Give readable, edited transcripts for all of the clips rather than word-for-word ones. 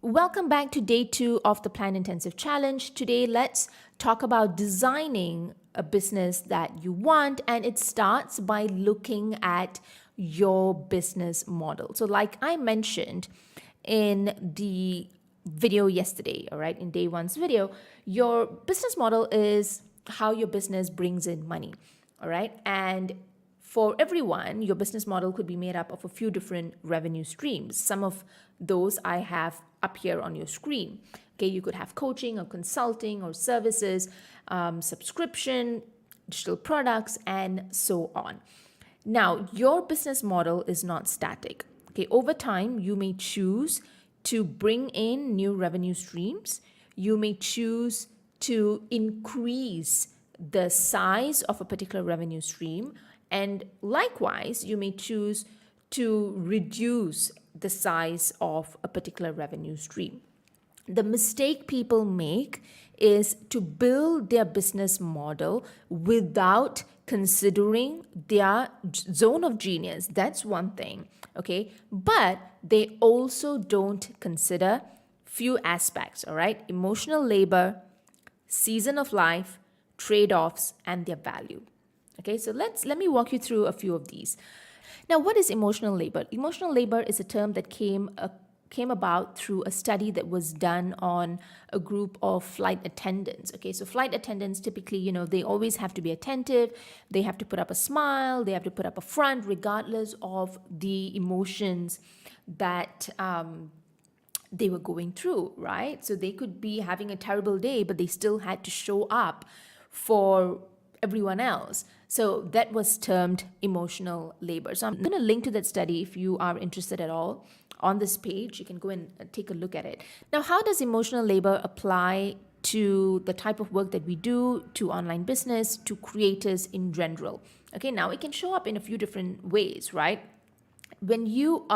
Welcome back to day 2 of the Plan Intensive Challenge. Today, let's talk about designing a business that you want, and it starts by looking at your business model. So, like I mentioned in the video yesterday, all right, in day 1's video, your business model is how your business brings in money, all right, and for everyone, your business model could be made up of a few different revenue streams. Some of those I have up here on your screen. Okay, you could have coaching or consulting or services, subscription, digital products, and so on. Now, your business model is not static. Okay, over time, you may choose to bring in new revenue streams. You may choose to increase the size of a particular revenue stream. And likewise, you may choose to reduce the size of a particular revenue stream. The mistake people make is to build their business model without considering their zone of genius. That's one thing, okay? But they also don't consider few aspects, all right? Emotional labor, season of life, trade-offs, and their value. Okay, so let me walk you through a few of these. Now, what is emotional labor? Emotional labor is a term that came about through a study that was done on a group of flight attendants. Okay, so flight attendants typically, they always have to be attentive. They have to put up a smile. They have to put up a front, regardless of the emotions that they were going through, right? So they could be having a terrible day, but they still had to show up for everyone else. So that was termed emotional labor. So I'm going to link to that study if you are interested at all on this page. You can go and take a look at it. Now, how does emotional labor apply to the type of work that we do, to online business, to creators in general? Okay, now it can show up in a few different ways, right? When you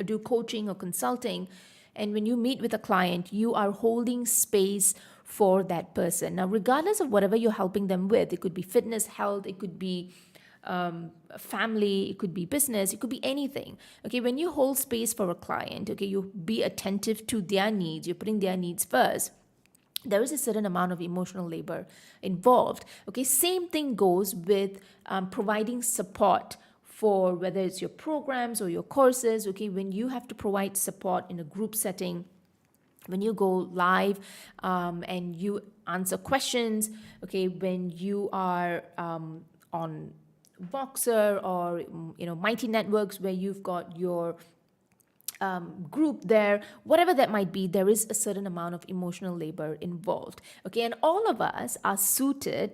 do coaching or consulting, and when you meet with a client, you are holding space for that person. Now, regardless of whatever you're helping them with, it could be fitness, health, it could be family, it could be business, it could be anything. Okay, when you hold space for a client, okay, you be attentive to their needs, you're putting their needs first. There is a certain amount of emotional labor involved. Okay, same thing goes with providing support for whether it's your programs or your courses. Okay, when you have to provide support in a group setting, when you go live and you answer questions, okay, when you are on Voxer or Mighty Networks where you've got your group there, whatever that might be, there is a certain amount of emotional labor involved. Okay, and all of us are suited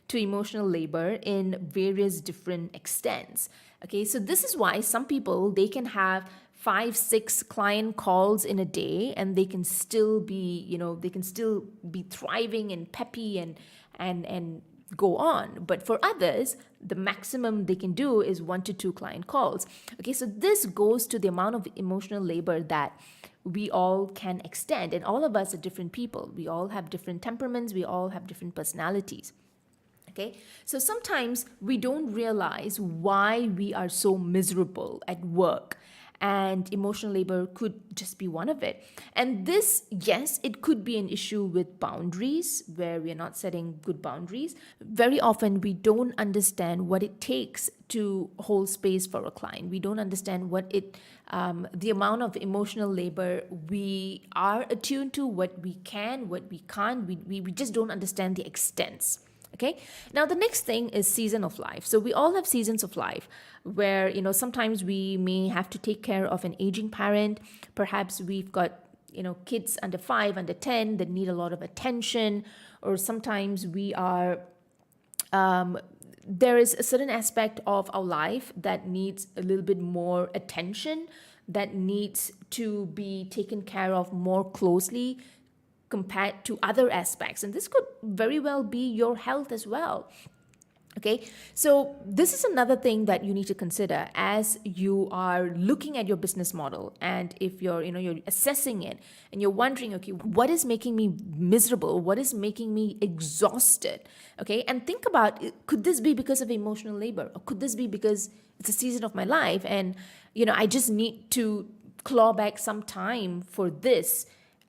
to emotional labor in various different extents. Okay, so this is why some people, they can have 5-6 client calls in a day and they can still be, they can still be thriving and peppy and go on. But for others, the maximum they can do is 1 to 2 client calls. Okay, so this goes to the amount of emotional labor that we all can extend. And all of us are different people. We all have different temperaments. We all have different personalities. Okay, so sometimes we don't realize why we are so miserable at work. And emotional labor could just be one of it. And this, yes, it could be an issue with boundaries where we are not setting good boundaries. Very often we don't understand what it takes to hold space for a client. We don't understand what the amount of emotional labor we are attuned to, what we can, what we can't. We just don't understand the extents. Okay. Now, the next thing is season of life. So we all have seasons of life where, sometimes we may have to take care of an aging parent. Perhaps we've got, kids under 5, under 10 that need a lot of attention. Or sometimes we are, there is a certain aspect of our life that needs a little bit more attention, that needs to be taken care of more closely compared to other aspects. And this could very well be your health as well. Okay, so this is another thing that you need to consider as you are looking at your business model. And if you're assessing it and you're wondering, okay, what is making me miserable? What is making me exhausted? Okay, and think about, could this be because of emotional labor? Or could this be because it's a season of my life and, I just need to claw back some time for this?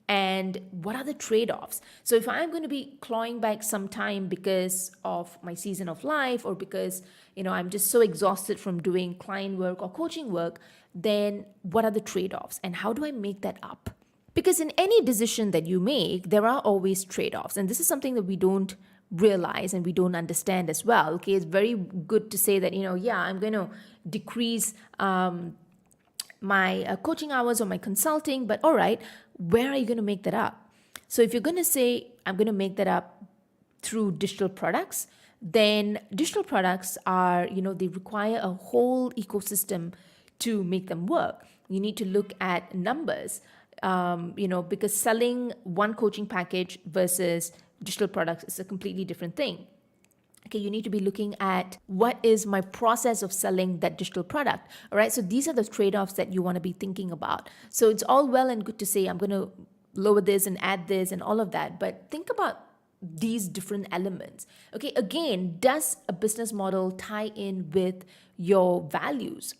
and what are the trade-offs. So if I'm going to be clawing back some time because of my season of life, or because I'm just so exhausted from doing client work or coaching work, then what are the trade-offs and how do I make that up? Because in any decision that you make, there are always trade-offs, and this is something that we don't realize and we don't understand as well. Okay, it's very good to say that yeah, I'm going to decrease my coaching hours or my consulting, but all right, where are you going to make that up? So if you're going to say, I'm going to make that up through digital products, then digital products are, they require a whole ecosystem to make them work. You need to look at numbers, because selling one coaching package versus digital products is a completely different thing. Okay, you need to be looking at what is my process of selling that digital product. All right, so these are the trade-offs that you want to be thinking about. So it's all well and good to say, I'm going to lower this and add this and all of that, but think about these different elements. Okay, again, does a business model tie in with your values?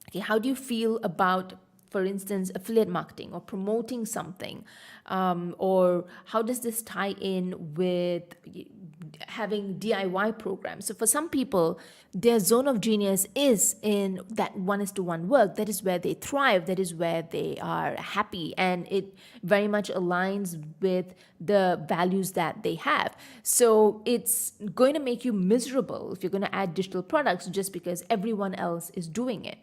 Okay, how do you feel about, for instance, affiliate marketing or promoting something? Or how does this tie in with having DIY programs? So for some people, their zone of genius is in that 1:1 work. That is where they thrive. That is where they are happy. And it very much aligns with the values that they have. So it's going to make you miserable if you're going to add digital products just because everyone else is doing it.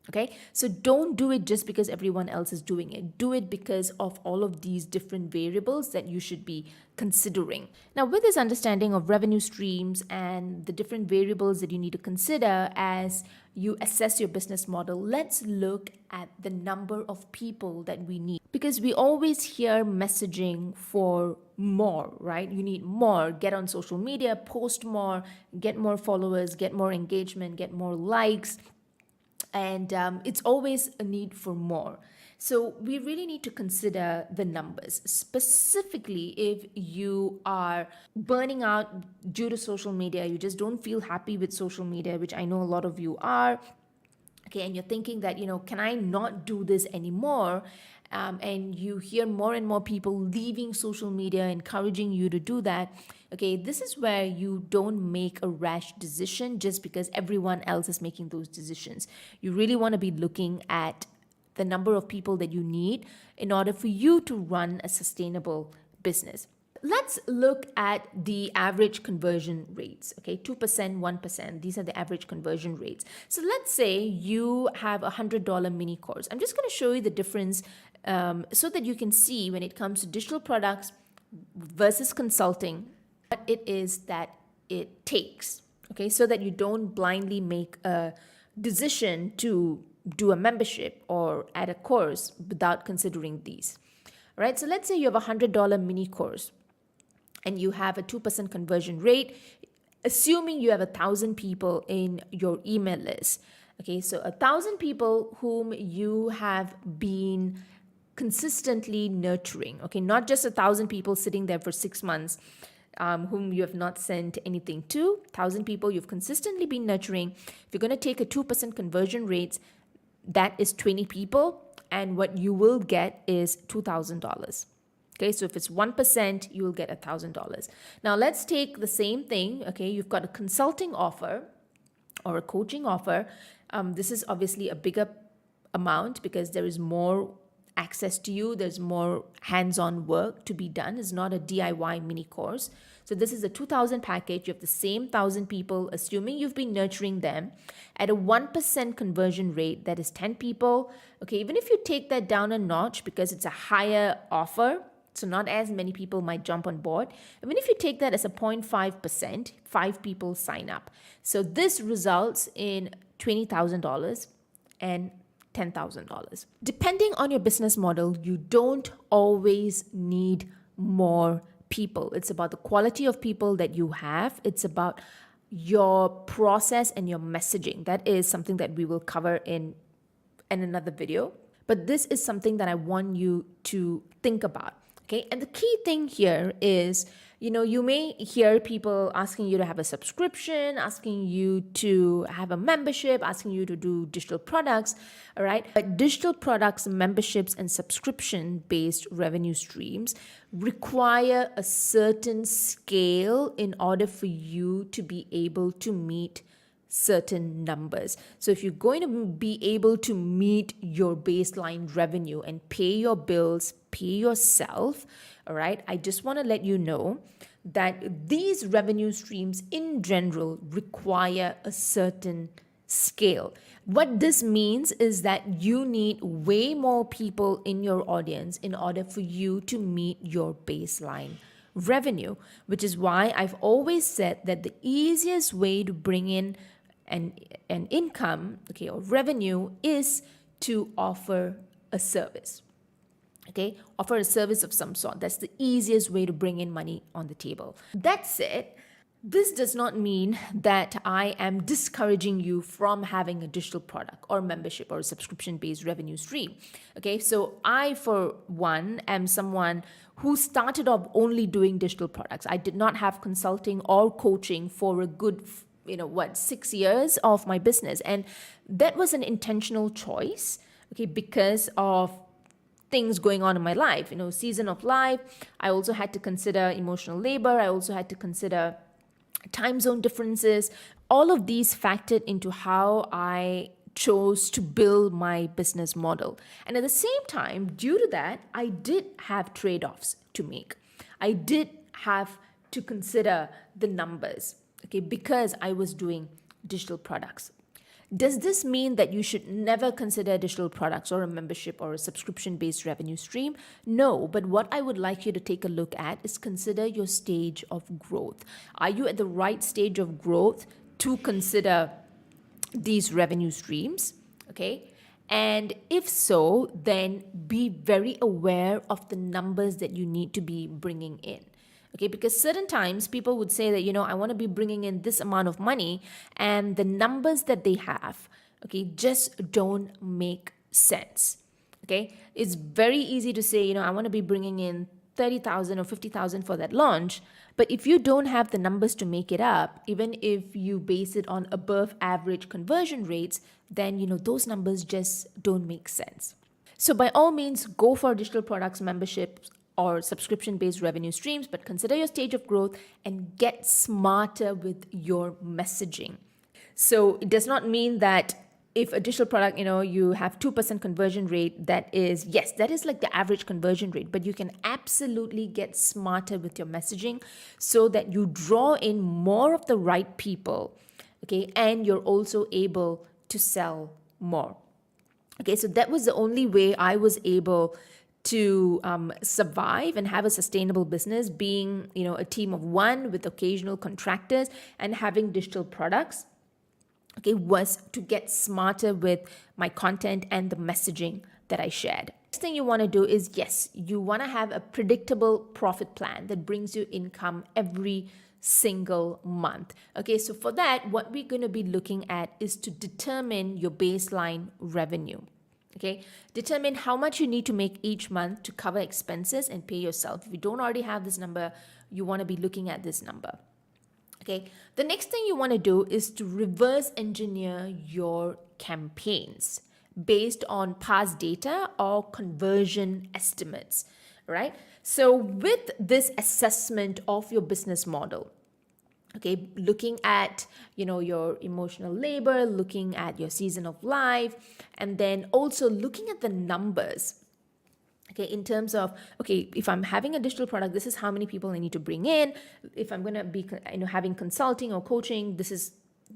Okay, so don't do it just because everyone else is doing it. Do it because of all of these different variables that you should be considering. Now, with this understanding of revenue streams and the different variables that you need to consider as you assess your business model, let's look at the number of people that we need. Because we always hear messaging for more, right? You need more. Get on social media, post more, get more followers, get more engagement, get more likes. And it's always a need for more. So we really need to consider the numbers, specifically if you are burning out due to social media, you just don't feel happy with social media, which I know a lot of you are. Okay, and you're thinking that, can I not do this anymore? And you hear more and more people leaving social media, encouraging you to do that. Okay, this is where you don't make a rash decision just because everyone else is making those decisions. You really want to be looking at the number of people that you need in order for you to run a sustainable business. Let's look at the average conversion rates, okay? 2%, 1%, these are the average conversion rates. So let's say you have a $100 mini course. I'm just going to show you the difference so that you can see when it comes to digital products versus consulting, what it is that it takes, okay? So that you don't blindly make a decision to do a membership or add a course without considering these, right? So let's say you have a $100 mini course and you have a 2% conversion rate, assuming you have 1,000 people in your email list. Okay, so 1,000 people whom you have been consistently nurturing. Okay, not just 1,000 people sitting there for 6 months whom you have not sent anything to. 1,000 people you've consistently been nurturing. If you're going to take a 2% conversion rate, that is 20 people, and what you will get is $2,000. Okay, so if it's 1%, you will get $1,000. Now let's take the same thing. Okay, you've got a consulting offer or a coaching offer. This is obviously a bigger amount because there is more access to you. There's more hands-on work to be done. It's not a DIY mini course. So this is a 2,000 package. You have the same 1,000 people, assuming you've been nurturing them at a 1% conversion rate. That is 10 people. Okay, even if you take that down a notch because it's a higher offer, so not as many people might jump on board. Even if you take that as a 0.5%, 5 people sign up. So this results in $20,000 and $10,000. Depending on your business model, you don't always need more people. It's about the quality of people that you have. It's about your process and your messaging. That is something that we will cover in another video. But this is something that I want you to think about. Okay, and the key thing here is, you may hear people asking you to have a subscription, asking you to have a membership, asking you to do digital products, all right? But digital products, memberships, and subscription based revenue streams require a certain scale in order for you to be able to meet certain numbers. So if you're going to be able to meet your baseline revenue and pay your bills, pay yourself, all right, I just want to let you know that these revenue streams in general require a certain scale. What this means is that you need way more people in your audience in order for you to meet your baseline revenue, which is why I've always said that the easiest way to bring in an income, okay, or revenue is to offer a service. Okay, offer a service of some sort. That's the easiest way to bring in money on the table. That said, this does not mean that I am discouraging you from having a digital product or membership or a subscription-based revenue stream. Okay, so I, for one, am someone who started off only doing digital products. I did not have consulting or coaching for a good 6 years of my business. And that was an intentional choice, okay, because of things going on in my life, season of life. I also had to consider emotional labor. I also had to consider time zone differences. All of these factored into how I chose to build my business model. And at the same time, due to that, I did have trade-offs to make. I did have to consider the numbers, okay, because I was doing digital products. Does this mean that you should never consider digital products or a membership or a subscription-based revenue stream? No, but what I would like you to take a look at is consider your stage of growth. Are you at the right stage of growth to consider these revenue streams? Okay. And if so, then be very aware of the numbers that you need to be bringing in. Okay, because certain times people would say that, I want to be bringing in this amount of money, and the numbers that they have, okay, just don't make sense. Okay, it's very easy to say, I want to be bringing in 30,000 or 50,000 for that launch. But if you don't have the numbers to make it up, even if you base it on above average conversion rates, then, those numbers just don't make sense. So by all means, go for digital products, memberships, or subscription-based revenue streams, but consider your stage of growth and get smarter with your messaging. So it does not mean that if a digital product, you have 2% conversion rate, that is like the average conversion rate, but you can absolutely get smarter with your messaging so that you draw in more of the right people, okay, and you're also able to sell more. Okay, so that was the only way I was able to survive and have a sustainable business, being a team of one with occasional contractors and having digital products, okay, was to get smarter with my content and the messaging that I shared. Next thing you want to do is, yes, you want to have a predictable profit plan that brings you income every single month. Okay, so for that, what we're going to be looking at is to determine your baseline revenue. Okay, determine how much you need to make each month to cover expenses and pay yourself. If you don't already have this number, you want to be looking at this number. Okay, the next thing you want to do is to reverse engineer your campaigns based on past data or conversion estimates, right? So with this assessment of your business model, okay, looking at, your emotional labor, looking at your season of life, and then also looking at the numbers, okay, in terms of, okay, if I'm having a digital product, this is how many people I need to bring in. If I'm going to be, having consulting or coaching, this is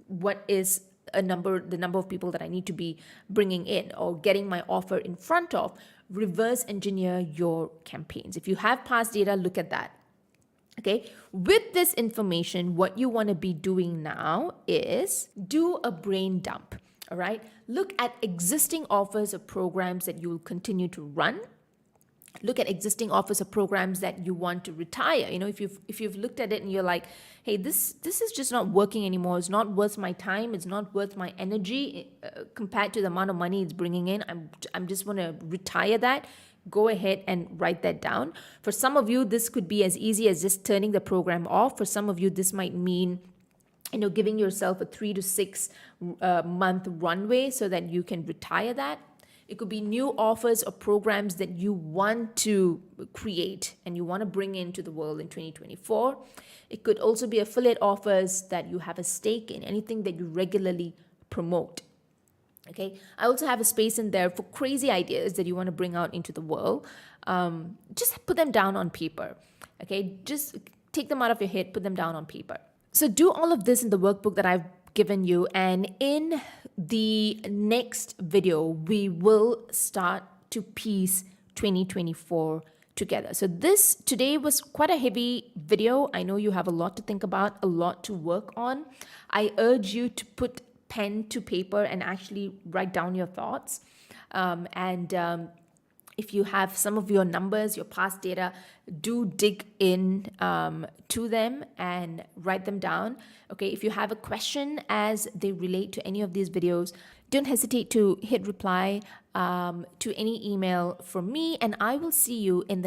what is the number of people that I need to be bringing in or getting my offer in front of. Reverse engineer your campaigns. If you have past data, look at that. Okay, with this information, what you want to be doing now is do a brain dump. All right, look at existing offers or programs that you will continue to run. Look at existing offers or programs that you want to retire. If you've looked at it and you're like, hey, this is just not working anymore. It's not worth my time. It's not worth my energy compared to the amount of money it's bringing in. I'm just want to retire that. go ahead and write that down. For some of you, this could be as easy as just turning the program off. For some of you, this might mean giving yourself a 3 to 6 month runway so that you can retire that. It could be new offers or programs that you want to create and you want to bring into the world in 2024. It could also be affiliate offers that you have a stake in, anything that you regularly promote. Okay, I also have a space in there for crazy ideas that you want to bring out into the world. Just put them down on paper. Okay, just take them out of your head, put them down on paper. So do all of this in the workbook that I've given you, and in the next video, we will start to piece 2024 together. So this today was quite a heavy video. I know you have a lot to think about, a lot to work on. I urge you to put pen to paper and actually write down your thoughts. If you have some of your numbers, your past data, do dig in to them and write them down. Okay, if you have a question as they relate to any of these videos, don't hesitate to hit reply to any email from me, and I will see you in the